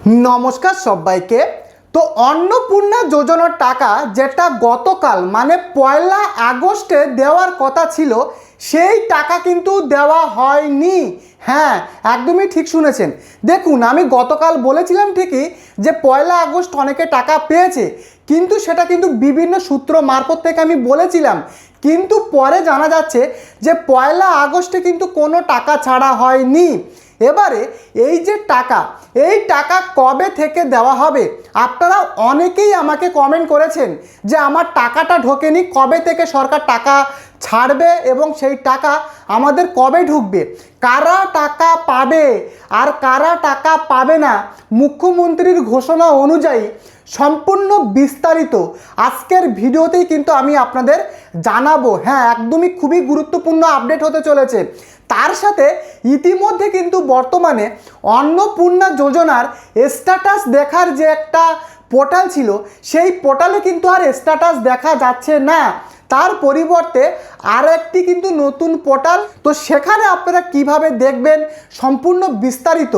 নমস্কার সবাইকে। তো অন্নপূর্ণা যোজনার টাকা যেটা গতকাল মানে 1 আগস্টে দেওয়ার কথা ছিল সেই টাকা কিন্তু দেওয়া হয়নি। হ্যাঁ, একদমই ঠিক শুনেছেন। দেখুন, আমি গতকাল বলেছিলাম ঠিকই যে 1 আগস্ট অনেকে টাকা পেয়েছে, কিন্তু সেটা কিন্তু বিভিন্ন সূত্র মারফত থেকে আমি বলেছিলাম, কিন্তু পরে জানা যাচ্ছে যে 1 আগস্টে কিন্তু কোনো টাকা ছাড়া হয়নি। এবারে এই যে টাকা, এই টাকা কবে থেকে দেওয়া হবে? আপনারা অনেকেই আমাকে কমেন্ট করেছেন যে আমার টাকাটা ঢোকেনি, কবে থেকে সরকার টাকা ছাড়বে এবং সেই টাকা আমাদের কবে ঢুকবে, কারা টাকা পাবে আর কারা টাকা পাবে না, মুখ্যমন্ত্রীর ঘোষণা অনুযায়ী সম্পূর্ণ বিস্তারিত আজকের ভিডিওতেই কিন্তু আমি আপনাদের জানাবো। হ্যাঁ, একদমই খুবই গুরুত্বপূর্ণ আপডেট হতে চলেছে। তার সাথে ইতিমধ্যে কিন্তু বর্তমানে অন্নপূর্ণা যোজনার স্ট্যাটাস দেখার যে একটা পোর্টাল ছিল, সেই পোর্টালে কিন্তু আর স্ট্যাটাস দেখা যাচ্ছে না। তার পরিবর্তে আর একটি কিন্তু নতুন পোর্টাল, তো সেখানে আপনারা কিভাবে দেখবেন সম্পূর্ণ বিস্তারিত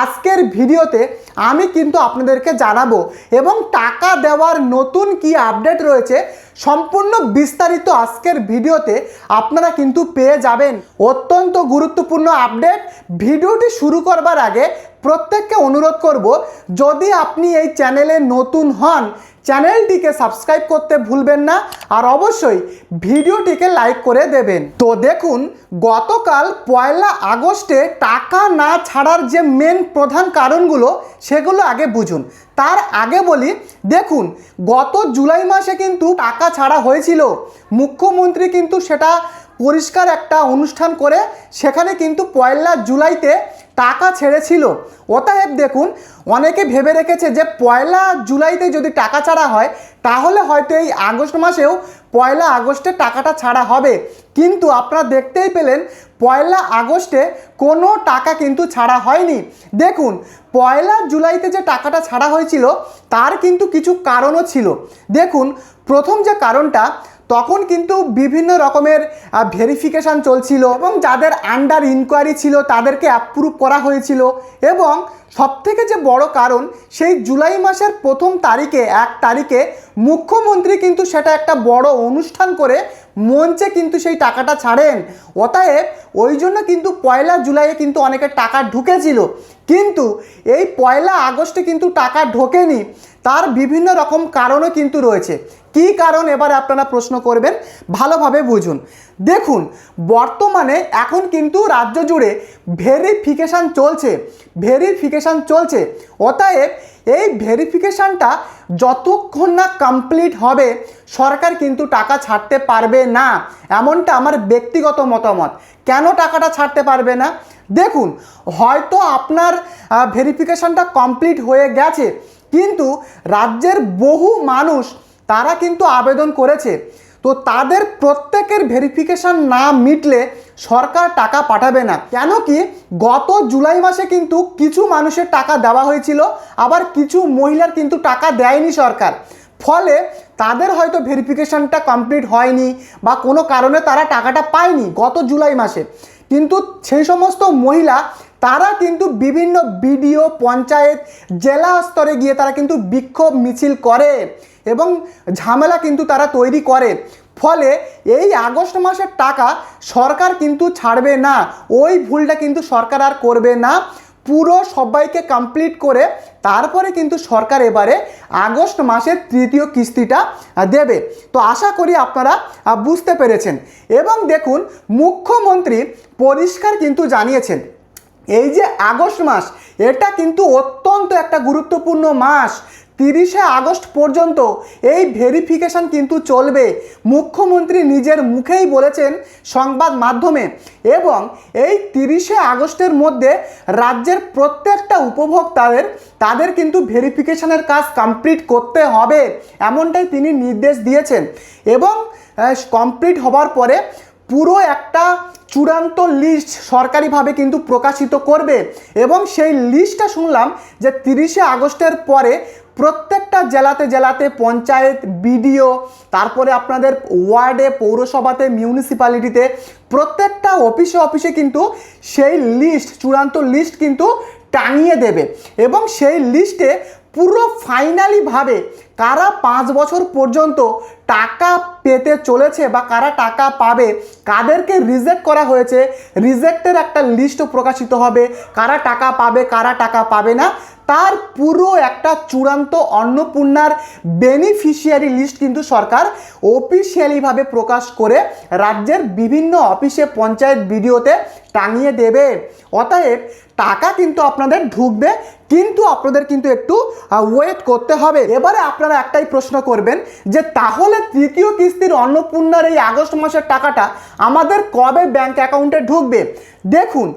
আজকের ভিডিওতে আমি কিন্তু আপনাদেরকে জানাবো। এবং টাকা দেওয়ার নতুন কি আপডেট রয়েছে সম্পূর্ণ বিস্তারিত আজকের ভিডিওতে আপনারা কিন্তু পেয়ে যাবেন। অত্যন্ত গুরুত্বপূর্ণ আপডেট। ভিডিওটি শুরু করবার আগে প্রত্যেককে অনুরোধ করব, যদি আপনি এই চ্যানেলে নতুন হন চ্যানেলটিকে সাবস্ক্রাইব করতে ভুলবেন না, আর অবশ্যই ভিডিওটিকে লাইক করে দেবেন। তো দেখুন, গতকাল 1 আগস্টে টাকা না ছাড়ার যে মেন প্রধান কারণগুলো সেগুলো আগে বুঝুন। তার আগে বলি, দেখুন গত জুলাই মাসে কিন্তু টাকা ছাড়া হয়েছিল। মুখ্যমন্ত্রী কিন্তু সেটা পরিষ্কার একটা অনুষ্ঠান করে সেখানে কিন্তু 1 জুলাইতে টাকা ছেড়েছিল। অতএব দেখুন, অনেকে ভেবে রেখেছে যে 1 জুলাইতে যদি টাকা ছাড়া হয় তাহলে হয়তো এই আগস্ট মাসেও 1 আগস্টে টাকাটা ছাড়া হবে, কিন্তু আপনারা দেখতেই পেলেন 1 আগস্টে কোনো টাকা কিন্তু ছাড়া হয়নি। দেখুন, 1 জুলাইতে যে টাকাটা ছাড়া হয়েছিল তার কিন্তু কিছু কারণও ছিল। দেখুন, প্রথম যে কারণটা, তখন কিন্তু বিভিন্ন রকমের ভেরিফিকেশান চলছিল এবং যাদের আন্ডার ইনকোয়ারি ছিল তাদেরকে অ্যাপ্রুভ করা হয়েছিল। এবং সবথেকে যে বড় কারণ, সেই জুলাই মাসের 1 তারিখে 1 তারিখে মুখ্যমন্ত্রী কিন্তু সেটা একটা বড় অনুষ্ঠান করে মঞ্চে কিন্তু সেই টাকাটা ছাড়েন। অতএব ওই জন্য কিন্তু 1 জুলাইয়ে কিন্তু অনেকের টাকা ঢুকেছিল, কিন্তু এই 1 আগস্টে কিন্তু টাকা ঢোকেনি। তার বিভিন্ন রকম কারণও কিন্তু রয়েছে। কি কারণ এবার আপনারা প্রশ্ন করবেন, ভালোভাবে বুঝুন। দেখুন, বর্তমানে এখন কিন্তু রাজ্য জুড়ে ভেরিফিকেশান চলছে। অতএব এই ভেরিফিকেশানটা যতক্ষণ না কমপ্লিট হবে সরকার কিন্তু টাকা ছাড়তে পারবে না, এমনটা আমার ব্যক্তিগত মতামত। কেন টাকাটা ছাড়তে পারবে না? দেখুন, হয়তো আপনার ভেরিফিকেশানটা কমপ্লিট হয়ে গেছে, কিন্তু রাজ্যের বহু মানুষ তারা কিন্তু আবেদন করেছে, তো তাদের প্রত্যেকের ভেরিফিকেশান না মিটলে সরকার টাকা পাঠাবে না। কেন কি, গত জুলাই মাসে কিন্তু কিছু মানুষের টাকা দেওয়া হয়েছিল, আবার কিছু মহিলার কিন্তু টাকা দেয়নি সরকার। ফলে তাদের হয়তো ভেরিফিকেশানটা কমপ্লিট হয়নি বা কোনো কারণে তারা টাকাটা পায়নি গত জুলাই মাসে। কিন্তু সেই সমস্ত মহিলা তারা কিন্তু বিভিন্ন বিডিও, পঞ্চায়েত, জেলা স্তরে গিয়ে তারা কিন্তু বিক্ষোভ মিছিল করে এবং ঝামেলা কিন্তু তারা তৈরি করে। ফলে এই আগস্ট মাসের টাকা সরকার কিন্তু ছাড়বে না। ওই ভুলটা কিন্তু সরকার আর করবে না। পুরো সবাইকে কমপ্লিট করে তারপরে কিন্তু সরকার এবারে আগস্ট মাসের 3য় কিস্তিটা দেবে। তো আশা করি আপনারা বুঝতে পেরেছেন। এবং দেখুন, মুখ্যমন্ত্রী পরিষ্কার কিন্তু জানিয়েছেন এই যে আগস্ট মাস, এটা কিন্তু অত্যন্ত একটা গুরুত্বপূর্ণ মাস। 30 আগস্ট পর্যন্ত এই ভেরিফিকেশান কিন্তু চলবে। মুখ্যমন্ত্রী নিজের মুখেই বলেছেন সংবাদ মাধ্যমে। এবং এই 30 আগস্টের মধ্যে রাজ্যের প্রত্যেকটা উপভোক্তাদের তাদের কিন্তু ভেরিফিকেশানের কাজ কমপ্লিট করতে হবে, এমনটাই তিনি নির্দেশ দিয়েছেন। এবং কমপ্লিট হবার পরে পুরো একটা চূড়ান্ত লিস্ট সরকারিভাবে কিন্তু প্রকাশিত করবে। এবং সেই লিস্টটা শুনলাম যে 30 আগস্টের পরে প্রত্যেকটা জেলাতে পঞ্চায়েত, বিডিও, তারপরে আপনাদের ওয়ার্ডে, পৌরসভাতে, মিউনিসিপ্যালিটিতে প্রত্যেকটা অফিসে কিন্তু সেই লিস্ট, চূড়ান্ত লিস্ট কিন্তু টাঙিয়ে দেবে এবং সেই লিস্টে পুরো ফাইনালিভাবে কারা 5 বছর পর্যন্ত টাকা পেতে চলেছে বা কারা টাকা পাবে, কাদেরকে রিজেক্ট করা হয়েছে, রিজেক্টের একটা লিস্টও প্রকাশিত হবে, কারা টাকা পাবে কারা টাকা পাবে না, তার পুরো একটা চূড়ান্ত অন্নপূর্ণার বেনিফিশিয়ারি লিস্ট কিন্তু সরকার অফিসিয়ালিভাবে প্রকাশ করে রাজ্যের বিভিন্ন অফিসে পঞ্চায়েত বিডিওতে টাঙিয়ে দেবে। অতএব টাকা কিন্তু আপনাদের ঢুকবে, কিন্তু আপনাদের কিন্তু একটু ওয়েট করতে হবে। এবারে আপনারা একটাই প্রশ্ন করবেন যে তাহলে তৃতীয় কিস্তির অন্নপূর্ণার এই আগস্ট মাসের টাকাটা আমাদের কবে ব্যাংক অ্যাকাউন্টে ঢুকবে? দেখুন,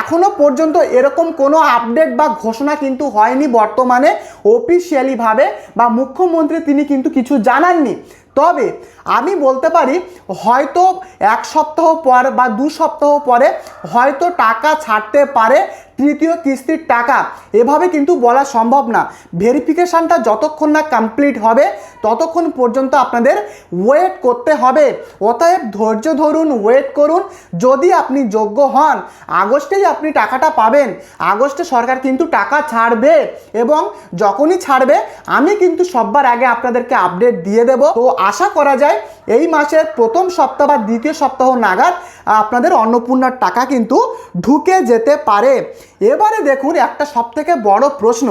এখনো পর্যন্ত এরকম কোনো আপডেট বা ঘোষণা কিন্তু হয়নি বর্তমানে অফিসিয়ালিভাবে, বা মুখ্যমন্ত্রী তিনি কিন্তু কিছু জানাননি। তবে আমি বলতে পারি হয়তো 1 সপ্তাহ পর বা 2 সপ্তাহ পরে হয়তো টাকা ছাড়তে পারে তৃতীয় কিস্তির টাকা, এভাবে কিন্তু বলা সম্ভব না। ভেরিফিকেশানটা যতক্ষণ না কমপ্লিট হবে ততক্ষণ পর্যন্ত আপনাদের ওয়েট করতে হবে। অতএব ধৈর্য ধরুন, ওয়েট করুন। যদি আপনি যোগ্য হন আগস্টেই আপনি টাকাটা পাবেন। আগস্টে সরকার কিন্তু টাকা ছাড়বে এবং যখনই ছাড়বে আমি কিন্তু সবার আগে আপনাদেরকে আপডেট দিয়ে দেব। তো আশা করা যায় এই মাসের প্রথম সপ্তাহ বা দ্বিতীয় সপ্তাহ নাগাদ আপনাদের অন্নপূর্ণার টাকা কিন্তু ঢুকে যেতে পারে। এবারে দেখুন একটা সবথেকে বড় প্রশ্ন,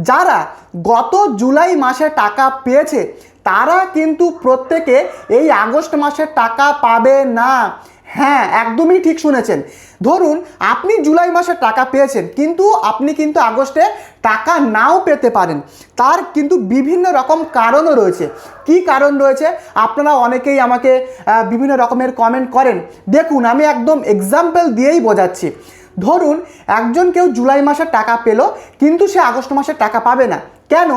যারা গত জুলাই মাসে টাকা পেয়েছে তারা কিন্তু প্রত্যেকে এই আগস্ট মাসের টাকা পাবে না। হ্যাঁ, একদমই ঠিক শুনেছেন। ধরুন আপনি জুলাই মাসে টাকা পেয়েছেন, কিন্তু আপনি কিন্তু আগস্টে টাকা নাও পেতে পারেন। তার কিন্তু বিভিন্ন রকম কারণও রয়েছে। কি কারণ রয়েছে? আপনারা অনেকেই আমাকে বিভিন্ন রকমের কমেন্ট করেন। দেখুন আমি একদম এক্সাম্পল দিয়েই বোঝাচ্ছি। ধরুন একজন কেউ জুলাই মাসে টাকা পেল, কিন্তু সে আগস্ট মাসে টাকা পাবে না। কেন?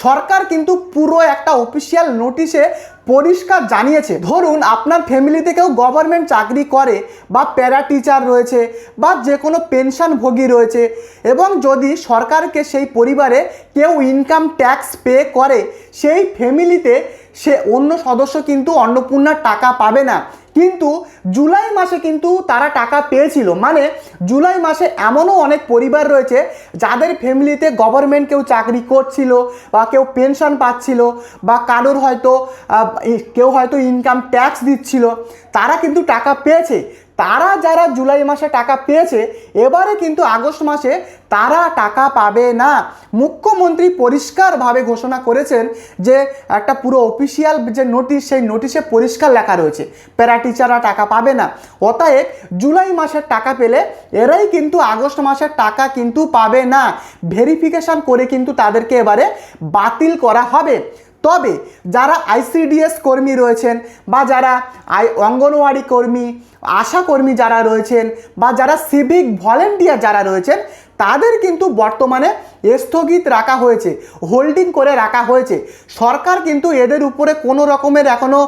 সরকার কিন্তু পুরো একটা অফিসিয়াল নোটিশে পরিষ্কার জানিয়েছে। ধরুন আপনার ফ্যামিলিতে কেউ গভর্নমেন্ট চাকরি করে বা প্যারা টিচার রয়েছে বা যে কোনো পেনশনভোগী রয়েছে, এবং যদি সরকারকে সেই পরিবারে কেউ ইনকাম ট্যাক্স পে করে, সেই ফ্যামিলিতে সে অন্য সদস্য কিন্তু অন্নপূর্ণার টাকা পাবে না। কিন্তু জুলাই মাসে কিন্তু তারা টাকা পেয়েছিল। মানে জুলাই মাসে এমনও অনেক পরিবার রয়েছে যাদের ফ্যামিলিতে গভর্নমেন্ট কেউ চাকরি করছিল বা কেউ পেনশন পাচ্ছিল বা কারোর হয়তো কেউ হয়তো ইনকাম ট্যাক্স দিচ্ছিল, তারা কিন্তু টাকা পেয়েছে। তারা যারা জুলাই মাসে টাকা পেয়েছে এবারে কিন্তু আগস্ট মাসে তারা টাকা পাবে না। মুখ্যমন্ত্রী পরিষ্কারভাবে ঘোষণা করেছেন যে একটা পুরো অফিসিয়াল যে নোটিশ, সেই নোটিশে পরিষ্কার লেখা রয়েছে প্যারা টিচাররা টাকা পাবে না। অতএব জুলাই মাসের টাকা পেলে এরাই কিন্তু আগস্ট মাসের টাকা কিন্তু পাবে না। ভেরিফিকেশান করে কিন্তু তাদেরকে এবারে বাতিল করা হবে। তবে যারা আইসিডিএস কর্মী রয়েছেন বা যারা অঙ্গনওয়াড়ি কর্মী, আশা কর্মী যারা রয়েছেন বা যারা সিভিক ভলেন্টিয়ার যারা রয়েছেন, তাদের কিন্তু বর্তমানে স্থগিত রাখা হয়েছে, হোল্ডিং করে রাখা হয়েছে। সরকার কিন্তু এদের উপরে কোনো রকমের এখনও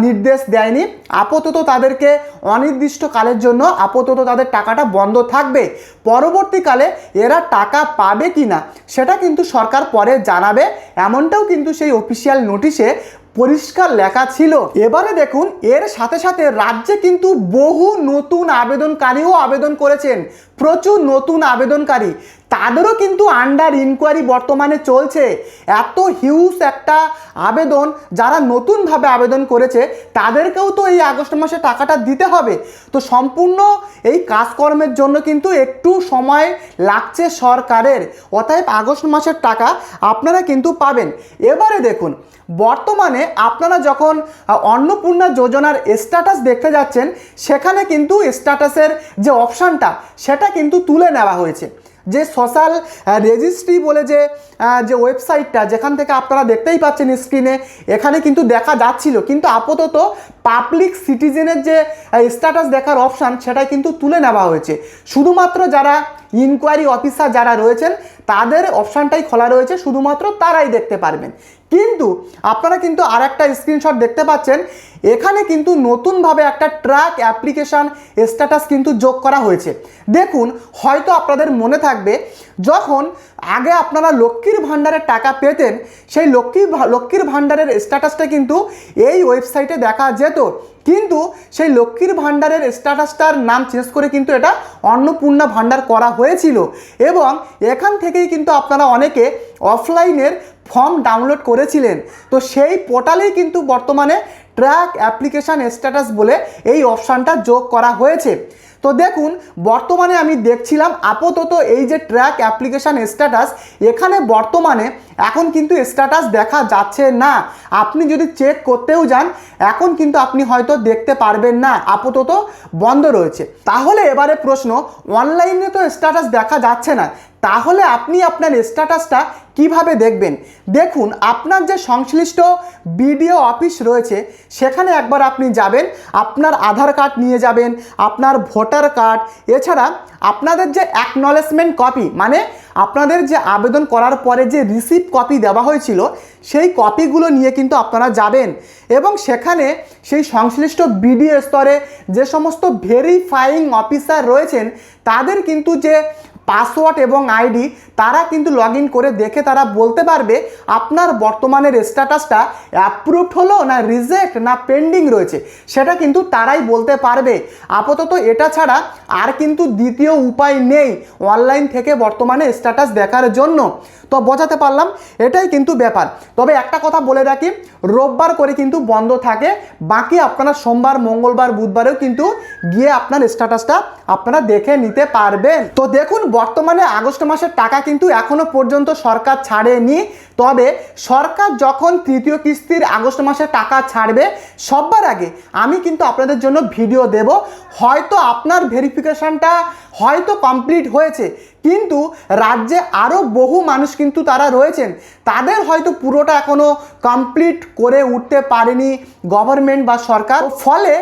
নির্দেশ দেয়নি। আপাতত তাদেরকে অনির্দিষ্টকালের জন্য আপাতত তাদের টাকাটা বন্ধ থাকবে। পরবর্তীকালে এরা টাকা পাবে কি না সেটা কিন্তু সরকার পরে জানাবে, এমনটাও কিন্তু সেই অফিসিয়াল নোটিশে পরিষ্কার লেখা ছিল। এবারে দেখুন এর সাথে সাথে রাজ্যে কিন্তু বহু নতুন আবেদনকারীও আবেদন করেছেন, প্রচুর নতুন আবেদনকারী, তাদেরও কিন্তু আন্ডার ইনকোয়ারি বর্তমানে চলছে। এত হিউজ একটা আবেদন, যারা নতুনভাবে আবেদন করেছে তাদেরকেও তো এই আগস্ট মাসে টাকাটা দিতে হবে। তো সম্পূর্ণ এই কাজকর্মের জন্য কিন্তু একটু সময় লাগছে সরকারের। অতএব আগস্ট মাসের টাকা আপনারা কিন্তু পাবেন। এবারে দেখুন বর্তমানে আপনারা যখন অন্নপূর্ণা যোজনার স্ট্যাটাস দেখতে যাচ্ছেন, সেখানে কিন্তু স্ট্যাটাসের যে অপশানটা সেটা কিন্তু তুলে নেওয়া হয়েছে। যে সোশ্যাল রেজিস্ট্রি বলে যে ওয়েবসাইটটা, যেখান থেকে আপনারা দেখতেই পাচ্ছেন স্ক্রিনে, এখানে কিন্তু দেখা যাচ্ছিল, কিন্তু আপাতত পাবলিক সিটিজেনের যে স্ট্যাটাস দেখার অপশান সেটা কিন্তু তুলে নেওয়া হয়েছে। শুধুমাত্র যারা ইনকোয়ারি অফিসার যারা রয়েছেন তাদের অপশানটাই খোলা রয়েছে, শুধুমাত্র তারাই দেখতে পারবেন। কিন্তু আপনারা কিন্তু আর একটা স্ক্রিনশট দেখতে পাচ্ছেন, এখানে কিন্তু নতুনভাবে একটা ট্র্যাক অ্যাপ্লিকেশান স্ট্যাটাস কিন্তু যোগ করা হয়েছে। দেখুন হয়তো আপনাদের মনে থাকবে যখন আগে আপনারা লক্ষ্মীর ভাণ্ডারের টাকা পেতেন, সেই লক্ষ্মীর ভাণ্ডারের স্ট্যাটাসটা কিন্তু এই ওয়েবসাইটে দেখা যেত, কিন্তু সেই লক্ষ্মীর ভাণ্ডারের স্ট্যাটাসটার নাম চেঞ্জ করে কিন্তু এটা অন্নপূর্ণা ভাণ্ডার করা হয়েছিল। এবং এখান থেকেই কিন্তু আপনারা অনেকে অফলাইনের ফর্ম ডাউনলোড করেছিলেন। তো সেই পোর্টালেই কিন্তু বর্তমানে ট্র্যাক অ্যাপ্লিকেশান স্ট্যাটাস বলে এই অপশানটা যোগ করা হয়েছে। তো দেখুন, বর্তমানে আমি দেখছিলাম আপাতত এই যে ট্র্যাক অ্যাপ্লিকেশান স্ট্যাটাস, এখানে বর্তমানে এখন কিন্তু স্ট্যাটাস দেখা যাচ্ছে না। আপনি যদি চেক করতেও যান, এখন কিন্তু আপনি হয়তো দেখতে পারবেন না, আপাতত বন্ধ রয়েছে। তাহলে এবারে প্রশ্ন, অনলাইনে তো স্ট্যাটাস দেখা যাচ্ছে না, তাহলে আপনি আপনার স্ট্যাটাসটা কিভাবে দেখবেন? দেখুন, আপনার যে সংশ্লিষ্ট বিডিও অফিস রয়েছে সেখানে একবার আপনি যাবেন, আপনার আধার কার্ড নিয়ে যাবেন, আপনার ভোটার কার্ড, এছাড়া আপনাদের যে অ্যাকনলেজমেন্ট কপি, মানে আপনাদের যে আবেদন করার পরে যে রিসিপ্ট কপি দেওয়া হয়েছিল সেই কপিগুলো নিয়ে কিন্তু আপনারা যাবেন। এবং সেখানে সেই সংশ্লিষ্ট বিডিও স্তরে যে সমস্ত ভেরিফাইং অফিসার রয়েছেন তাদের কিন্তু যে পাসওয়ার্ড এবং আইডি, তারা কিন্তু লগ ইন করে দেখে তারা বলতে পারবে আপনার বর্তমানের স্ট্যাটাসটা অ্যাপ্রুভড হলো না রিজেক্ট না পেন্ডিং রয়েছে, সেটা কিন্তু তারাই বলতে পারবে। আপাতত এটা ছাড়া আর কিন্তু দ্বিতীয় উপায় নেই অনলাইন থেকে বর্তমানে স্ট্যাটাস দেখার জন্য। তো বোঝাতে পারলাম, এটাই কিন্তু ব্যাপার। তবে একটা কথা বলে রাখি, রোববার করে কিন্তু বন্ধ থাকে, বাকি আপনারা সোমবার, মঙ্গলবার, বুধবারেও কিন্তু গিয়ে আপনার স্ট্যাটাসটা আপনারা দেখে নিতে পারবেন। তো দেখুন, বর্তমানে আগস্ট মাসের টাকা কিন্তু এখনো পর্যন্ত সরকার ছাড়েনি। তবে সরকার যখন তৃতীয় কিস্তির আগস্ট মাসে টাকা ছাড়বে, সবার আগে আমি কিন্তু আপনাদের জন্য ভিডিও দেব। হয়তো আপনার ভেরিফিকেশনটা হয়তো কমপ্লিট হয়েছে, কিন্তু রাজ্যে আরও বহু মানুষ কিন্তু তারা রয়েছেন, তাদের হয়তো পুরোটা এখনও কমপ্লিট করে উঠতে পারেনি গভর্নমেন্ট বা সরকার, ফলে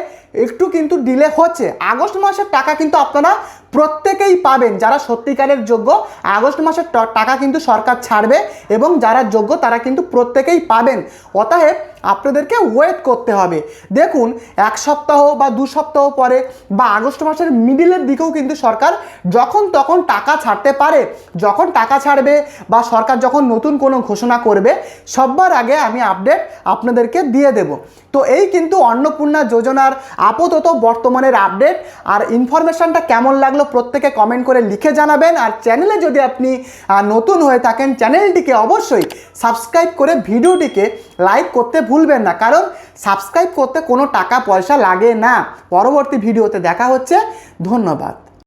একটু কিন্তু ডিলে হচ্ছে। আগস্ট মাসের টাকা কিন্তু আপনারা প্রত্যেকেই পাবেন, যারা সত্যিকারের যোগ্য। আগস্ট মাসের টাকা কিন্তু সরকার ছাড়বে এবং যারা যোগ্য তারা কিন্তু প্রত্যেকেই পাবেন। অতএব আপনাদেরকে ওয়েট করতে হবে। দেখুন, এক সপ্তাহ বা 2 সপ্তাহ পরে বা আগস্ট মাসের মিডিলের দিকেও কিন্তু সরকার যখন তখন টাকা ছাড়তে পারে। যখন টাকা ছাড়বে বা সরকার যখন নতুন কোনো ঘোষণা করবে, সবার আগে আমি আপডেট আপনাদেরকে দিয়ে দেব। তো এই কিন্তু অন্নপূর্ণা যোজনার আপাতত বর্তমানের আপডেট। আর ইনফরমেশনটা কেমন লাগলো প্রত্যেকে কমেন্ট করে লিখে জানাবেন। আর চ্যানেলে যদি আপনি নতুন হয়ে থাকেন, চ্যানেলটিকে অবশ্যই সাবস্ক্রাইব করে ভিডিওটিকে লাইক করতে ভুলবেন না, কারণ সাবস্ক্রাইব করতে কোনো টাকা পয়সা লাগে না। পরবর্তী ভিডিওতে দেখা হচ্ছে। ধন্যবাদ।